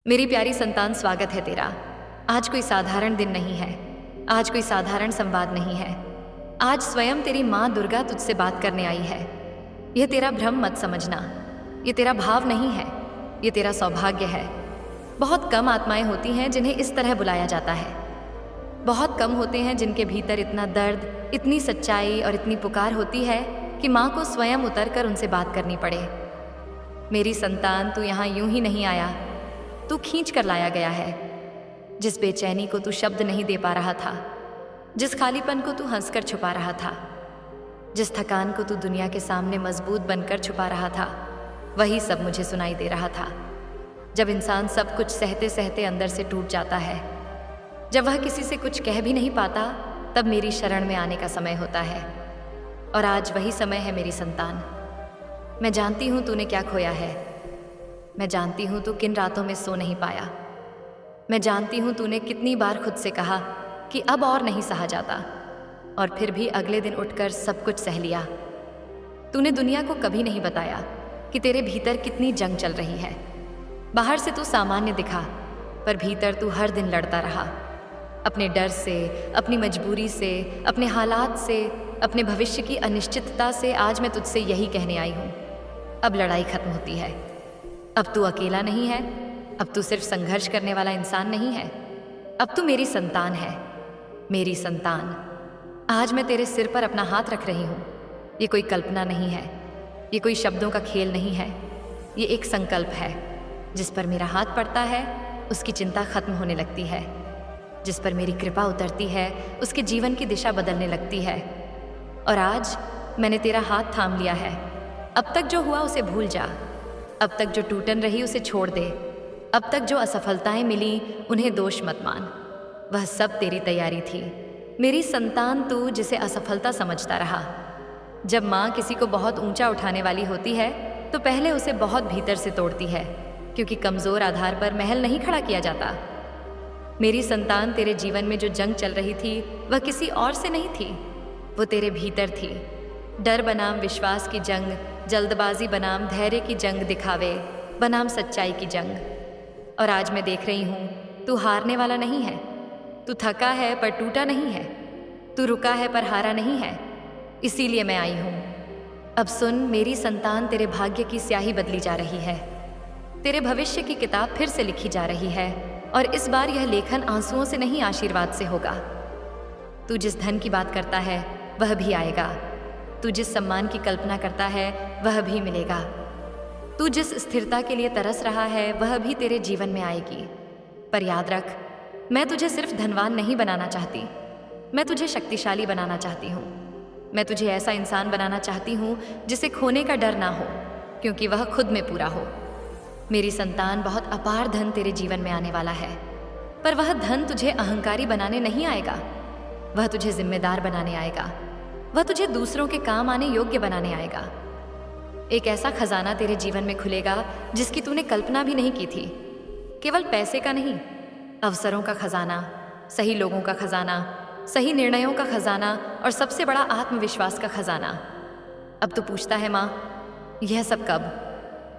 मेरी प्यारी संतान, स्वागत है तेरा। आज कोई साधारण दिन नहीं है, आज कोई साधारण संवाद नहीं है। आज स्वयं तेरी माँ दुर्गा तुझसे बात करने आई है। यह तेरा भ्रम मत समझना, ये तेरा भाव नहीं है, ये तेरा सौभाग्य है। बहुत कम आत्माएं होती हैं जिन्हें इस तरह बुलाया जाता है। बहुत कम होते हैं जिनके भीतर इतना दर्द, इतनी सच्चाई और इतनी पुकार होती है कि माँ को स्वयं उतर कर उनसे बात करनी पड़े। मेरी संतान, तू यहाँ यूं ही नहीं आया, तू खींच कर लाया गया है। जिस बेचैनी को तू शब्द नहीं दे पा रहा था, जिस खालीपन को तू हंसकर छुपा रहा था, जिस थकान को तू दुनिया के सामने मजबूत बनकर छुपा रहा था, वही सब मुझे सुनाई दे रहा था। जब इंसान सब कुछ सहते सहते अंदर से टूट जाता है, जब वह किसी से कुछ कह भी नहीं पाता, तब मेरी शरण में आने का समय होता है। और आज वही समय है मेरी संतान। मैं जानती हूँ तूने क्या खोया है, मैं जानती हूँ तू किन रातों में सो नहीं पाया, मैं जानती हूँ तूने कितनी बार खुद से कहा कि अब और नहीं सहा जाता, और फिर भी अगले दिन उठकर सब कुछ सह लिया। तूने दुनिया को कभी नहीं बताया कि तेरे भीतर कितनी जंग चल रही है। बाहर से तू सामान्य दिखा, पर भीतर तू हर दिन लड़ता रहा, अपने डर से, अपनी मजबूरी से, अपने हालात से, अपने भविष्य की अनिश्चितता से। आज मैं तुझसे यही कहने आई हूँ, अब लड़ाई खत्म होती है। अब तू अकेला नहीं है, अब तू सिर्फ संघर्ष करने वाला इंसान नहीं है, अब तू मेरी संतान है। मेरी संतान, आज मैं तेरे सिर पर अपना हाथ रख रही हूँ। ये कोई कल्पना नहीं है, ये कोई शब्दों का खेल नहीं है, ये एक संकल्प है। जिस पर मेरा हाथ पड़ता है उसकी चिंता खत्म होने लगती है, जिस पर मेरी कृपा उतरती है उसके जीवन की दिशा बदलने लगती है। और आज मैंने तेरा हाथ थाम लिया है। अब तक जो हुआ उसे भूल जा, अब तक जो टूटन रही उसे छोड़ दे, अब तक जो असफलताएं मिली उन्हें दोष मत मान, वह सब तेरी तैयारी थी। मेरी संतान, तू जिसे असफलता समझता रहा। जब माँ किसी को बहुत ऊंचा उठाने वाली होती है तो पहले उसे बहुत भीतर से तोड़ती है, क्योंकि कमज़ोर आधार पर महल नहीं खड़ा किया जाता। मेरी संतान, तेरे जीवन में जो जंग चल रही थी वह किसी और से नहीं थी, वो तेरे भीतर थी। डर बनाम विश्वास की जंग, जल्दबाजी बनाम धैर्य की जंग, दिखावे बनाम सच्चाई की जंग। और आज मैं देख रही हूँ तू हारने वाला नहीं है। तू थका है पर टूटा नहीं है, तू रुका है पर हारा नहीं है। इसीलिए मैं आई हूँ। अब सुन मेरी संतान, तेरे भाग्य की स्याही बदली जा रही है, तेरे भविष्य की किताब फिर से लिखी जा रही है। और इस बार यह लेखन आंसुओं से नहीं, आशीर्वाद से होगा। तू जिस धन की बात करता है वह भी आएगा, तू जिस सम्मान की कल्पना करता है वह भी मिलेगा, तू जिस स्थिरता के लिए तरस रहा है वह भी तेरे जीवन में आएगी। पर याद रख, मैं तुझे सिर्फ धनवान नहीं बनाना चाहती, मैं तुझे शक्तिशाली बनाना चाहती हूँ। मैं तुझे ऐसा इंसान बनाना चाहती हूँ जिसे खोने का डर ना हो, क्योंकि वह खुद में पूरा हो। मेरी संतान, बहुत अपार धन तेरे जीवन में आने वाला है, पर वह धन तुझे अहंकारी बनाने नहीं आएगा, वह तुझे जिम्मेदार बनाने आएगा, वह तुझे दूसरों के काम आने योग्य बनाने आएगा। एक ऐसा खजाना तेरे जीवन में खुलेगा जिसकी तूने कल्पना भी नहीं की थी। केवल पैसे का नहीं, अवसरों का खजाना, सही लोगों का खजाना, सही निर्णयों का खजाना, और सबसे बड़ा आत्मविश्वास का खजाना। अब तू पूछता है माँ, यह सब कब?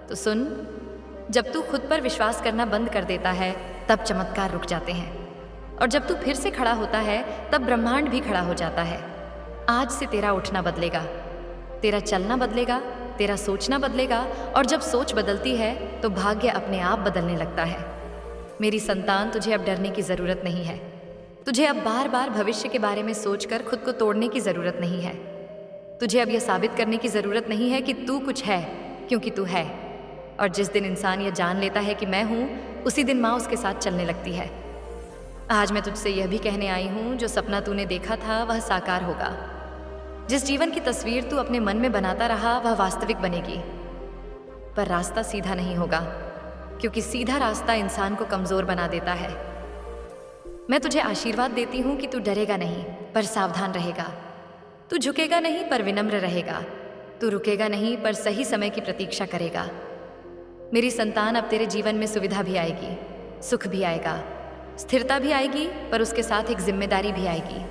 तो सुन, जब तू खुद पर विश्वास करना बंद कर देता है तब चमत्कार रुक जाते हैं, और जब तू फिर से खड़ा होता है तब ब्रह्मांड भी खड़ा हो जाता है। आज से तेरा उठना बदलेगा, तेरा चलना बदलेगा, तेरा सोचना बदलेगा, और जब सोच बदलती है तो भाग्य अपने आप बदलने लगता है। मेरी संतान, तुझे अब डरने की ज़रूरत नहीं है, तुझे अब बार बार भविष्य के बारे में सोचकर खुद को तोड़ने की ज़रूरत नहीं है। तुझे अब यह साबित करने की ज़रूरत नहीं है कि तू कुछ है, क्योंकि तू है। और जिस दिन इंसान यह जान लेता है कि मैं हूँ, उसी दिन माँ उसके साथ चलने लगती है। आज मैं तुझसे यह भी कहने आई हूँ, जो सपना तूने देखा था वह साकार होगा। जिस जीवन की तस्वीर तू अपने मन में बनाता रहा वह वास्तविक बनेगी। पर रास्ता सीधा नहीं होगा, क्योंकि सीधा रास्ता इंसान को कमज़ोर बना देता है। मैं तुझे आशीर्वाद देती हूँ कि तू डरेगा नहीं पर सावधान रहेगा, तू झुकेगा नहीं पर विनम्र रहेगा, तू रुकेगा नहीं पर सही समय की प्रतीक्षा करेगा। मेरी संतान, अब तेरे जीवन में सुविधा भी आएगी, सुख भी आएगा, स्थिरता भी आएगी, पर उसके साथ एक जिम्मेदारी भी आएगी।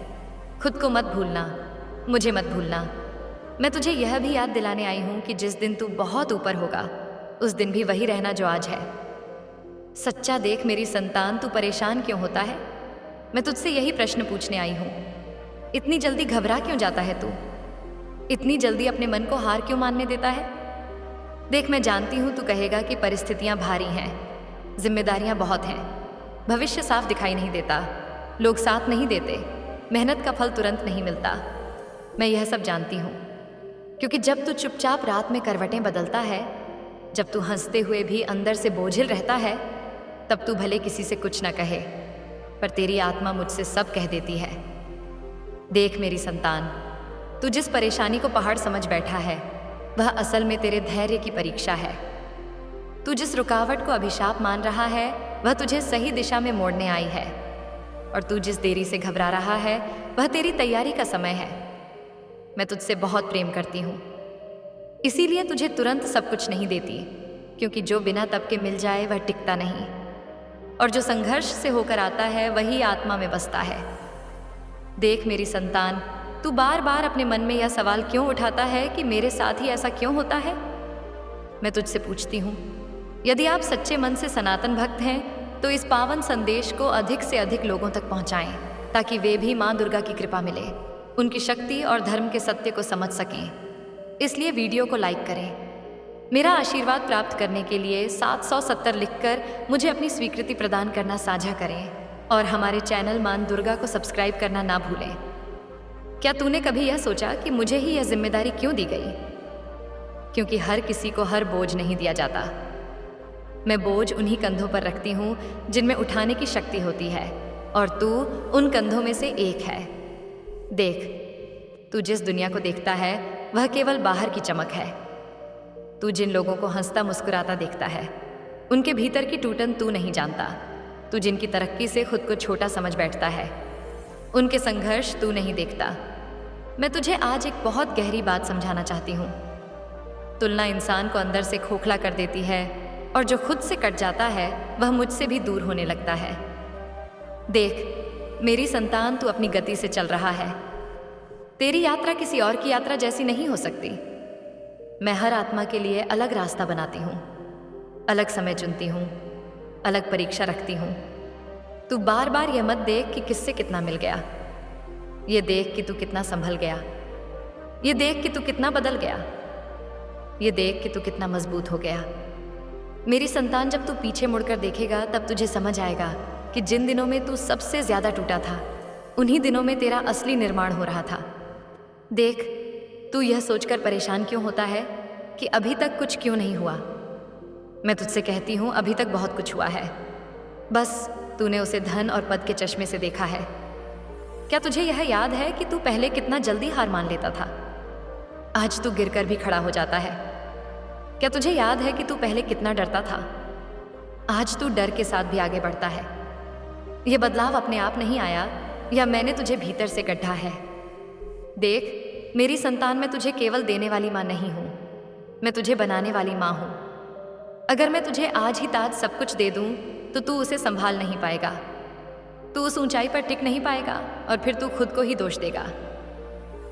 खुद को मत भूलना, मुझे मत भूलना। मैं तुझे यह भी याद दिलाने आई हूँ कि जिस दिन तू बहुत ऊपर होगा उस दिन भी वही रहना जो आज है। सच्चा देख मेरी संतान, तू परेशान क्यों होता है? मैं तुझसे यही प्रश्न पूछने आई हूँ। इतनी जल्दी घबरा क्यों जाता है तू? इतनी जल्दी अपने मन को हार क्यों मानने देता है? देख, मैं जानती हूँ तू कहेगा कि परिस्थितियाँ भारी हैं, जिम्मेदारियाँ बहुत हैं, भविष्य साफ दिखाई नहीं देता, लोग साथ नहीं देते, मेहनत का फल तुरंत नहीं मिलता। मैं यह सब जानती हूँ, क्योंकि जब तू चुपचाप रात में करवटें बदलता है, जब तू हंसते हुए भी अंदर से बोझिल रहता है, तब तू भले किसी से कुछ न कहे, पर तेरी आत्मा मुझसे सब कह देती है। देख मेरी संतान, तू जिस परेशानी को पहाड़ समझ बैठा है, वह असल में तेरे धैर्य की परीक्षा है। तू जिस रुकावट को अभिशाप मान रहा है, वह तुझे सही दिशा में मोड़ने आई है। और तू जिस देरी से घबरा रहा है, वह तेरी तैयारी का समय है। मैं तुझसे बहुत प्रेम करती हूँ, इसीलिए तुझे तुरंत सब कुछ नहीं देती, क्योंकि जो बिना तप के मिल जाए वह टिकता नहीं, और जो संघर्ष से होकर आता है वही आत्मा में बसता है। देख मेरी संतान, तू बार बार अपने मन में यह सवाल क्यों उठाता है कि मेरे साथ ही ऐसा क्यों होता है? मैं तुझसे पूछती हूँ, यदि आप सच्चे मन से सनातन भक्त हैं तो इस पावन संदेश को अधिक से अधिक लोगों तक पहुँचाएं, ताकि वे भी माँ दुर्गा की कृपा मिले, उनकी शक्ति और धर्म के सत्य को समझ सकें। इसलिए वीडियो को लाइक करें। मेरा आशीर्वाद प्राप्त करने के लिए 770 लिखकर मुझे अपनी स्वीकृति प्रदान करना साझा करें, और हमारे चैनल माँ दुर्गा को सब्सक्राइब करना ना भूलें। क्या तूने कभी यह सोचा कि मुझे ही यह जिम्मेदारी क्यों दी गई? क्योंकि हर किसी को हर बोझ नहीं दिया जाता। मैं बोझ उन्हीं कंधों पर रखती हूँ जिनमें उठाने की शक्ति होती है, और तू उन कंधों में से एक है। देख, तू जिस दुनिया को देखता है वह केवल बाहर की चमक है। तू जिन लोगों को हंसता मुस्कुराता देखता है, उनके भीतर की टूटन तू नहीं जानता। तू जिनकी तरक्की से खुद को छोटा समझ बैठता है, उनके संघर्ष तू नहीं देखता। मैं तुझे आज एक बहुत गहरी बात समझाना चाहती हूँ। तुलना इंसान को अंदर से खोखला कर देती है, और जो खुद से कट जाता है वह मुझसे भी दूर होने लगता है। देख मेरी संतान, तू अपनी गति से चल रहा है। तेरी यात्रा किसी और की यात्रा जैसी नहीं हो सकती। मैं हर आत्मा के लिए अलग रास्ता बनाती हूँ, अलग समय चुनती हूँ, अलग परीक्षा रखती हूँ। तू बार बार यह मत देख कि किससे कितना मिल गया, ये देख कि तू कितना संभल गया, ये देख कि तू कितना बदल गया, ये देख कि तू कितना मजबूत हो गया। मेरी संतान, जब तू पीछे मुड़कर देखेगा तब तुझे समझ आएगा कि जिन दिनों में तू सबसे ज्यादा टूटा था, उन्हीं दिनों में तेरा असली निर्माण हो रहा था। देख, तू यह सोचकर परेशान क्यों होता है कि अभी तक कुछ क्यों नहीं हुआ? मैं तुझसे कहती हूँ, अभी तक बहुत कुछ हुआ है। बस तूने उसे धन और पद के चश्मे से देखा है। क्या तुझे यह याद है कि तू पहले कितना जल्दी हार मान लेता था? आज तू गिरकर भी खड़ा हो जाता है। क्या तुझे याद है कि तू पहले कितना डरता था? आज तू डर के साथ भी आगे बढ़ता है। यह बदलाव अपने आप नहीं आया, या मैंने तुझे भीतर से गढ़ा है। देख मेरी संतान, मैं तुझे केवल देने वाली माँ नहीं हूँ, मैं तुझे बनाने वाली माँ हूँ। अगर मैं तुझे आज ही ताज सब कुछ दे दूँ तो तू उसे संभाल नहीं पाएगा, तू उस ऊंचाई पर टिक नहीं पाएगा, और फिर तू खुद को ही दोष देगा।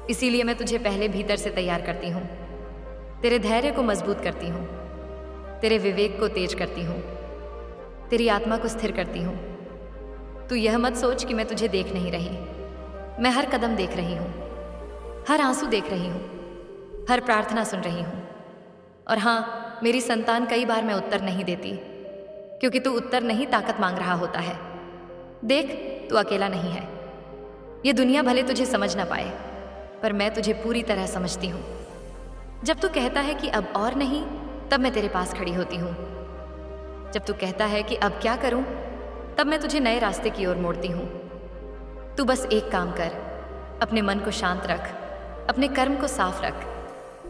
इसीलिए मैं तुझे पहले भीतर से तैयार करती हूँ, तेरे धैर्य को मजबूत करती हूँ, तेरे विवेक को तेज करती हूँ, तेरी आत्मा को स्थिर करती हूँ। तू यह मत सोच कि मैं तुझे देख नहीं रही। मैं हर कदम देख रही हूँ, हर आंसू देख रही हूँ, हर प्रार्थना सुन रही हूँ। और हाँ मेरी संतान, कई बार मैं उत्तर नहीं देती, क्योंकि तू उत्तर नहीं ताकत मांग रहा होता है। देख, तू अकेला नहीं है। ये दुनिया भले तुझे समझ ना पाए, पर मैं तुझे पूरी तरह समझती हूँ। जब तू कहता है कि अब और नहीं, तब मैं तेरे पास खड़ी होती हूँ। जब तू कहता है कि अब क्या करूँ, तब मैं तुझे नए रास्ते की ओर मोड़ती हूँ। तू बस एक काम कर, अपने मन को शांत रख, अपने कर्म को साफ रख,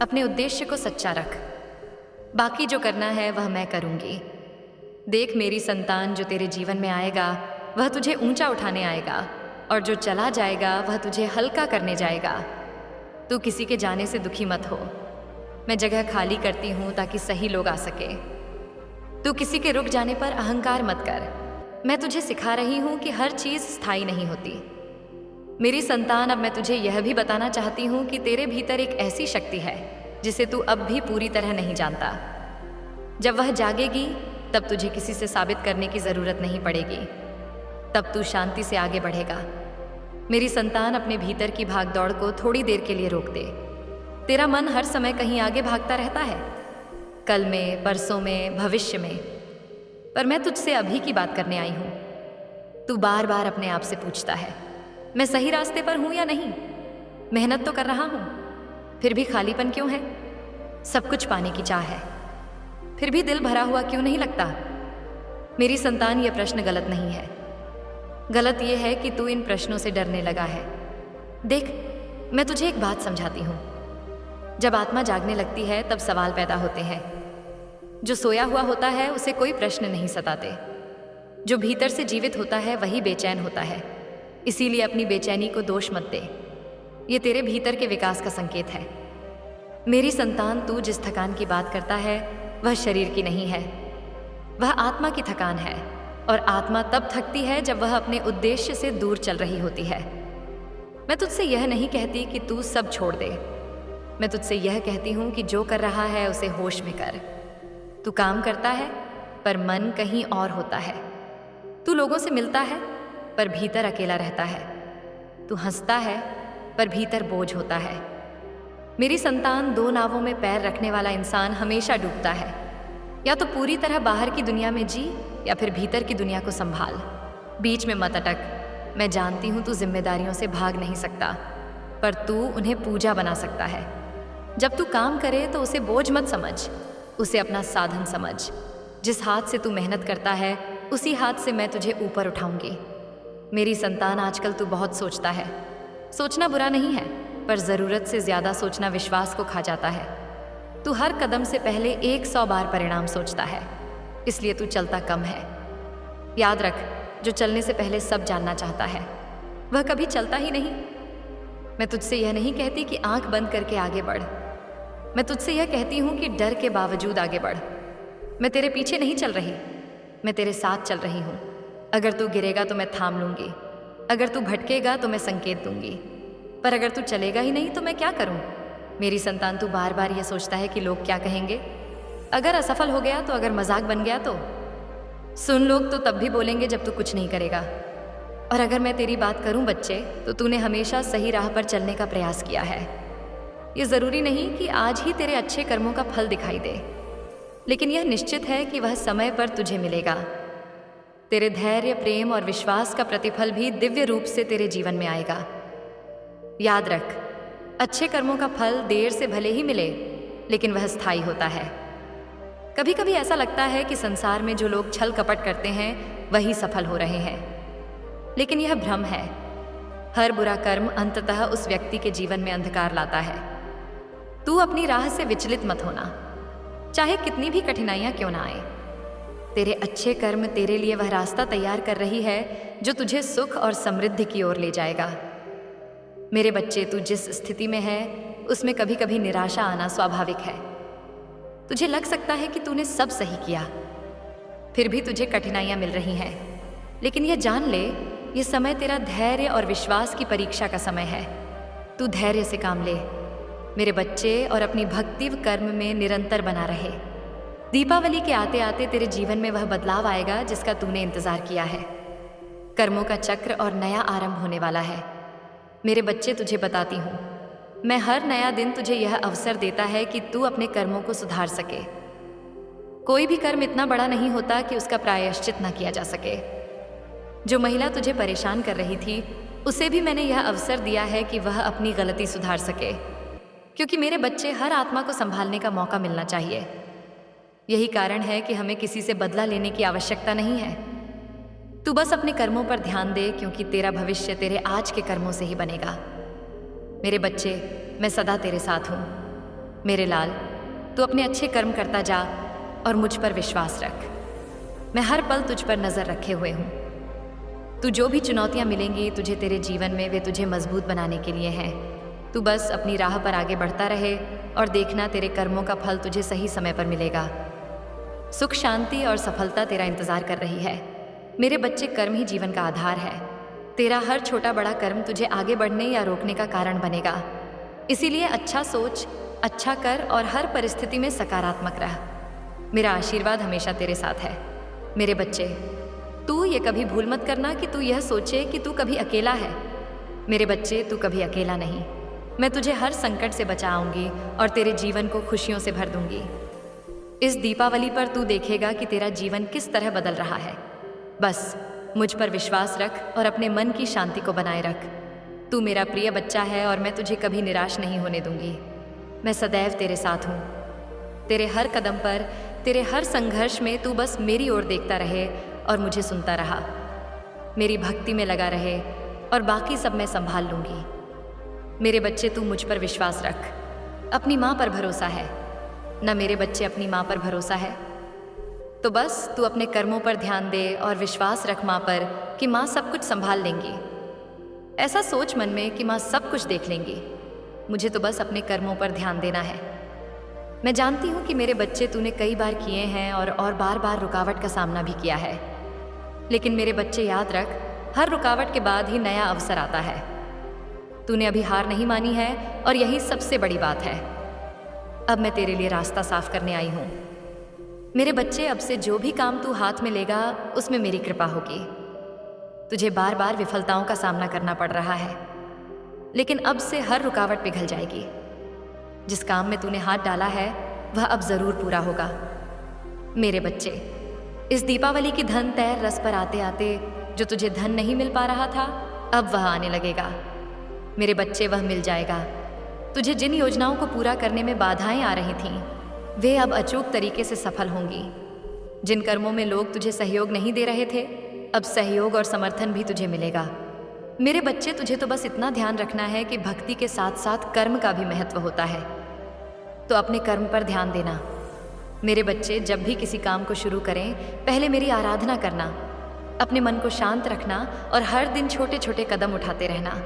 अपने उद्देश्य को सच्चा रख। बाकी जो करना है वह मैं करूँगी। देख मेरी संतान, जो तेरे जीवन में आएगा वह तुझे ऊंचा उठाने आएगा, और जो चला जाएगा वह तुझे हल्का करने जाएगा। तू किसी के जाने से दुखी मत हो। मैं जगह खाली करती हूँ ताकि सही लोग आ सके। तू किसी के रुक जाने पर अहंकार मत कर। मैं तुझे सिखा रही हूँ कि हर चीज़ स्थायी नहीं होती। मेरी संतान, अब मैं तुझे यह भी बताना चाहती हूँ कि तेरे भीतर एक ऐसी शक्ति है जिसे तू अब भी पूरी तरह नहीं जानता। जब वह जागेगी तब तुझे किसी से साबित करने की ज़रूरत नहीं पड़ेगी। तब तू शांति से आगे बढ़ेगा। मेरी संतान, अपने भीतर की भागदौड़ को थोड़ी देर के लिए रोक दे। तेरा मन हर समय कहीं आगे भागता रहता है, कल में, परसों में, भविष्य में। पर मैं तुझसे अभी की बात करने आई हूँ। तू बार बार अपने आप से पूछता है, मैं सही रास्ते पर हूँ या नहीं? मेहनत तो कर रहा हूँ, फिर भी खालीपन क्यों है? सब कुछ पाने की चाह है, फिर भी दिल भरा हुआ क्यों नहीं लगता? मेरी संतान, ये प्रश्न गलत नहीं है। गलत ये है कि तू इन प्रश्नों से डरने लगा है। देख, मैं तुझे एक बात समझाती हूँ। जब आत्मा जागने लगती है तब सवाल पैदा होते हैं। जो सोया हुआ होता है उसे कोई प्रश्न नहीं सताते। जो भीतर से जीवित होता है वही बेचैन होता है। इसीलिए अपनी बेचैनी को दोष मत दे। ये तेरे भीतर के विकास का संकेत है। मेरी संतान, तू जिस थकान की बात करता है वह शरीर की नहीं है, वह आत्मा की थकान है। और आत्मा तब थकती है जब वह अपने उद्देश्य से दूर चल रही होती है। मैं तुझसे यह नहीं कहती कि तू सब छोड़ दे। मैं तुझसे यह कहती हूँ कि जो कर रहा है उसे होश में कर। तू काम करता है पर मन कहीं और होता है। तू लोगों से मिलता है पर भीतर अकेला रहता है। तू हंसता है पर भीतर बोझ होता है। मेरी संतान, दो नावों में पैर रखने वाला इंसान हमेशा डूबता है। या तो पूरी तरह बाहर की दुनिया में जी, या फिर भीतर की दुनिया को संभाल। बीच में मत अटक। मैं जानती हूँ तू जिम्मेदारियों से भाग नहीं सकता, पर तू उन्हें पूजा बना सकता है। जब तू काम करे तो उसे बोझ मत समझ, उसे अपना साधन समझ। जिस हाथ से तू मेहनत करता है उसी हाथ से मैं तुझे ऊपर उठाऊंगी। मेरी संतान, आजकल तू बहुत सोचता है। सोचना बुरा नहीं है, पर ज़रूरत से ज़्यादा सोचना विश्वास को खा जाता है। तू हर कदम से पहले 100 बार परिणाम सोचता है, इसलिए तू चलता कम है। याद रख, जो चलने से पहले सब जानना चाहता है वह कभी चलता ही नहीं। मैं तुझसे यह नहीं कहती कि आंख बंद करके आगे बढ़। मैं तुझसे यह कहती हूँ कि डर के बावजूद आगे बढ़। मैं तेरे पीछे नहीं चल रही, मैं तेरे साथ चल रही हूँ। अगर तू गिरेगा तो मैं थाम लूँगी, अगर तू भटकेगा तो मैं संकेत दूंगी, पर अगर तू चलेगा ही नहीं तो मैं क्या करूँ? मेरी संतान, तू बार बार यह सोचता है कि लोग क्या कहेंगे। अगर असफल हो गया तो, अगर मजाक बन गया तो? सुन, लोग तो तब भी बोलेंगे जब तू कुछ नहीं करेगा। और अगर मैं तेरी बात करूं बच्चे, तो तूने हमेशा सही राह पर चलने का प्रयास किया है। ये ज़रूरी नहीं कि आज ही तेरे अच्छे कर्मों का फल दिखाई दे, लेकिन यह निश्चित है कि वह समय पर तुझे मिलेगा। तेरे धैर्य, प्रेम और विश्वास का प्रतिफल भी दिव्य रूप से तेरे जीवन में आएगा। याद रख, अच्छे कर्मों का फल देर से भले ही मिले, लेकिन वह स्थायी होता है। कभी कभी ऐसा लगता है कि संसार में जो लोग छल कपट करते हैं वही सफल हो रहे हैं, लेकिन यह भ्रम है। हर बुरा कर्म अंततः उस व्यक्ति के जीवन में अंधकार लाता है। तू अपनी राह से विचलित मत होना, चाहे कितनी भी कठिनाइयां क्यों ना आए। तेरे अच्छे कर्म तेरे लिए वह रास्ता तैयार कर रही है जो तुझे सुख और समृद्धि की ओर ले जाएगा। मेरे बच्चे, तू जिस स्थिति में है उसमें कभी कभी निराशा आना स्वाभाविक है। तुझे लग सकता है कि तूने सब सही किया, फिर भी तुझे कठिनाइयां मिल रही हैं, लेकिन यह जान ले, यह समय तेरा धैर्य और विश्वास की परीक्षा का समय है। तू धैर्य से काम ले मेरे बच्चे, और अपनी भक्ति व कर्म में निरंतर बना रहे। दीपावली के आते आते तेरे जीवन में वह बदलाव आएगा जिसका तूने इंतजार किया है। कर्मों का चक्र और नया आरंभ होने वाला है। मेरे बच्चे, तुझे बताती हूँ, मैं हर नया दिन तुझे यह अवसर देता है कि तू अपने कर्मों को सुधार सके। कोई भी कर्म इतना बड़ा नहीं होता कि उसका प्रायश्चित न किया जा सके। जो महिला तुझे परेशान कर रही थी, उसे भी मैंने यह अवसर दिया है कि वह अपनी गलती सुधार सके, क्योंकि मेरे बच्चे, हर आत्मा को संभालने का मौका मिलना चाहिए। यही कारण है कि हमें किसी से बदला लेने की आवश्यकता नहीं है। तू बस अपने कर्मों पर ध्यान दे, क्योंकि तेरा भविष्य तेरे आज के कर्मों से ही बनेगा। मेरे बच्चे, मैं सदा तेरे साथ हूँ। मेरे लाल, तू अपने अच्छे कर्म करता जा और मुझ पर विश्वास रख। मैं हर पल तुझ पर नज़र रखे हुए हूँ। तू जो भी चुनौतियाँ मिलेंगी तुझे तेरे जीवन में, वे तुझे मजबूत बनाने के लिए हैं। तू बस अपनी राह पर आगे बढ़ता रहे और देखना, तेरे कर्मों का फल तुझे सही समय पर मिलेगा। सुख, शांति और सफलता तेरा इंतजार कर रही है। मेरे बच्चे, कर्म ही जीवन का आधार है। तेरा हर छोटा बड़ा कर्म तुझे आगे बढ़ने या रोकने का कारण बनेगा। इसीलिए अच्छा सोच, अच्छा कर और हर परिस्थिति में सकारात्मक रह। मेरा आशीर्वाद हमेशा तेरे साथ है। मेरे बच्चे, तू ये कभी भूल मत करना कि तू यह सोचे कि तू कभी अकेला है। मेरे बच्चे, तू कभी अकेला नहीं। मैं तुझे हर संकट से बचाऊंगी और तेरे जीवन को खुशियों से भर दूंगी। इस दीपावली पर तू देखेगा कि तेरा जीवन किस तरह बदल रहा है। बस मुझ पर विश्वास रख और अपने मन की शांति को बनाए रख। तू मेरा प्रिय बच्चा है और मैं तुझे कभी निराश नहीं होने दूंगी। मैं सदैव तेरे साथ हूँ। तेरे हर कदम पर, तेरे हर संघर्ष में तू बस मेरी ओर देखता रहे और मुझे सुनता रहा। मेरी भक्ति में लगा रहे और बाकी सब मैं संभाल लूंगी। मेरे बच्चे, तू मुझ पर विश्वास रख। अपनी माँ पर भरोसा है ना? मेरे बच्चे, अपनी माँ पर भरोसा है तो बस तू अपने कर्मों पर ध्यान दे और विश्वास रख माँ पर कि माँ सब कुछ संभाल लेंगी। ऐसा सोच मन में कि माँ सब कुछ देख लेंगी। मुझे तो बस अपने कर्मों पर ध्यान देना है। मैं जानती हूँ कि मेरे बच्चे तूने कई बार किए हैं और बार बार रुकावट का सामना भी किया है, लेकिन मेरे बच्चे याद रख, हर रुकावट के बाद ही नया अवसर आता है। तूने अभी हार नहीं मानी है और यही सबसे बड़ी बात है। अब मैं तेरे लिए रास्ता साफ करने आई हूँ। मेरे बच्चे, अब से जो भी काम तू हाथ में लेगा उसमें मेरी कृपा होगी। तुझे बार बार विफलताओं का सामना करना पड़ रहा है, लेकिन अब से हर रुकावट पिघल जाएगी। जिस काम में तूने हाथ डाला है वह अब जरूर पूरा होगा। मेरे बच्चे, इस दीपावली की धन तैर रस पर आते आते जो तुझे धन नहीं मिल पा रहा था, अब वह आने लगेगा। मेरे बच्चे, वह मिल जाएगा। तुझे जिन योजनाओं को पूरा करने में बाधाएं आ रही थीं, वे अब अचूक तरीके से सफल होंगी। जिन कर्मों में लोग तुझे सहयोग नहीं दे रहे थे, अब सहयोग और समर्थन भी तुझे मिलेगा। मेरे बच्चे, तुझे तो बस इतना ध्यान रखना है कि भक्ति के साथ साथ कर्म का भी महत्व होता है, तो अपने कर्म पर ध्यान देना। मेरे बच्चे, जब भी किसी काम को शुरू करें, पहले मेरी आराधना करना, अपने मन को शांत रखना और हर दिन छोटे छोटे कदम उठाते रहना।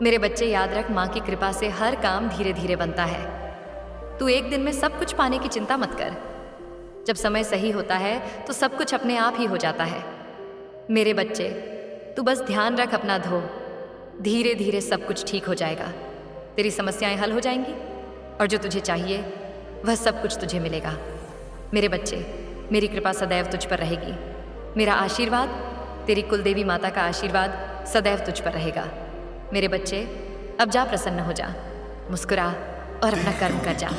मेरे बच्चे, याद रख, माँ की कृपा से हर काम धीरे धीरे बनता है। तू एक दिन में सब कुछ पाने की चिंता मत कर। जब समय सही होता है तो सब कुछ अपने आप ही हो जाता है। मेरे बच्चे, तू बस ध्यान रख अपना धो, धीरे धीरे सब कुछ ठीक हो जाएगा। तेरी समस्याएं हल हो जाएंगी और जो तुझे चाहिए वह सब कुछ तुझे मिलेगा। मेरे बच्चे, मेरी कृपा सदैव तुझ पर रहेगी। मेरा आशीर्वाद, तेरी कुलदेवी माता का आशीर्वाद सदैव तुझ पर रहेगा। मेरे बच्चे, अब जा, प्रसन्न हो जा, मुस्कुरा और अपना कर्म कर जा।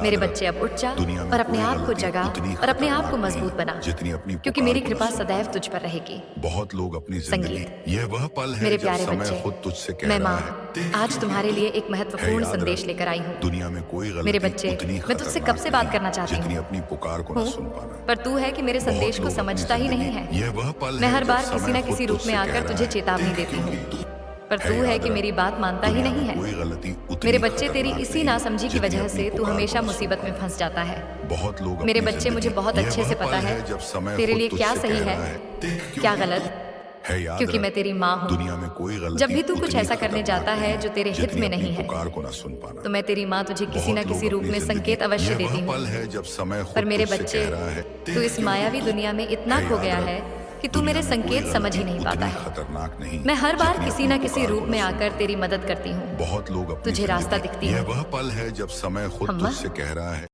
मेरे बच्चे, अब उठ जा और अपने आप को जगा और अपने आप को मजबूत बना, क्योंकि मेरी कृपा सदैव तुझ पर रहेगी। बहुत लोग अपनी संगीत। यह वह पल है मेरे जब प्यारे समय बच्चे, खुद तुझसे कह मैं रहा माँ है, आज तुम्हारे लिए एक महत्वपूर्ण याद संदेश रख, लेकर आई हूँ। दुनिया में कोई गलती मेरे बच्चे, उतनी मैं तुझसे कब खतरनाक से बात नहीं करना चाहती जितनी हूँ, अपनी पुकार को न सुन पाना। पर तू है कि मेरे संदेश को लोग समझता अपनी ही नहीं जिंदगी, है। यह वह पल मैं है हर जब बार समय किसी न खुद किसी रूप तुझसे में कह आकर रहा तुझे है, चेतावनी देती हूँ, पर तू है कि मेरी बात मानता ही नहीं है। कोई गलती उतनी मेरे बच्चे, तेरी खतरनाक इसी नहीं नासमझी की जितनी वजह अपनी से तू पुकार को हमेशा न सुन मुसीबत में पाना। फंस जाता है। बहुत लोग मेरे अपनी बच्चे, मुझे जिंदगी, बहुत यह अच्छे वह से पल पता है जब समय तेरे खुद लिए क्या तुझसे सही कह है, रहा है, क्या गलत, याद क्योंकि रख, मैं तेरी माँ हूँ। दुनिया में कोई गलती जब भी तू कुछ उतनी ऐसा करने खतरनाक जाता है नहीं जो तेरे हित जितनी में अपनी नहीं है, पुकार को न सुन पाना। तो मैं तेरी माँ तुझे किसी न बहुत किसी लोग रूप अपनी में जिंदगी, संकेत अवश्य यह देती वह पल हूँ। है जब समय खुद पर मेरे तुझसे बच्चे, कह रहा है, तू इस मायावी दुनिया में इतना खो गया है कि तू मेरे संकेत समझ ही नहीं पाता है। खतरनाक नहीं मैं हर बार जितनी किसी अपनी न किसी पुकार रूप को न में सुन आकर पाना। तेरी मदद करती हूँ। बहुत लोग अपनी तुझे रास्ता जिंदगी, दिखती यह हूँ। वह पल है जब समय खुद अम्मा? तुझसे कह रहा है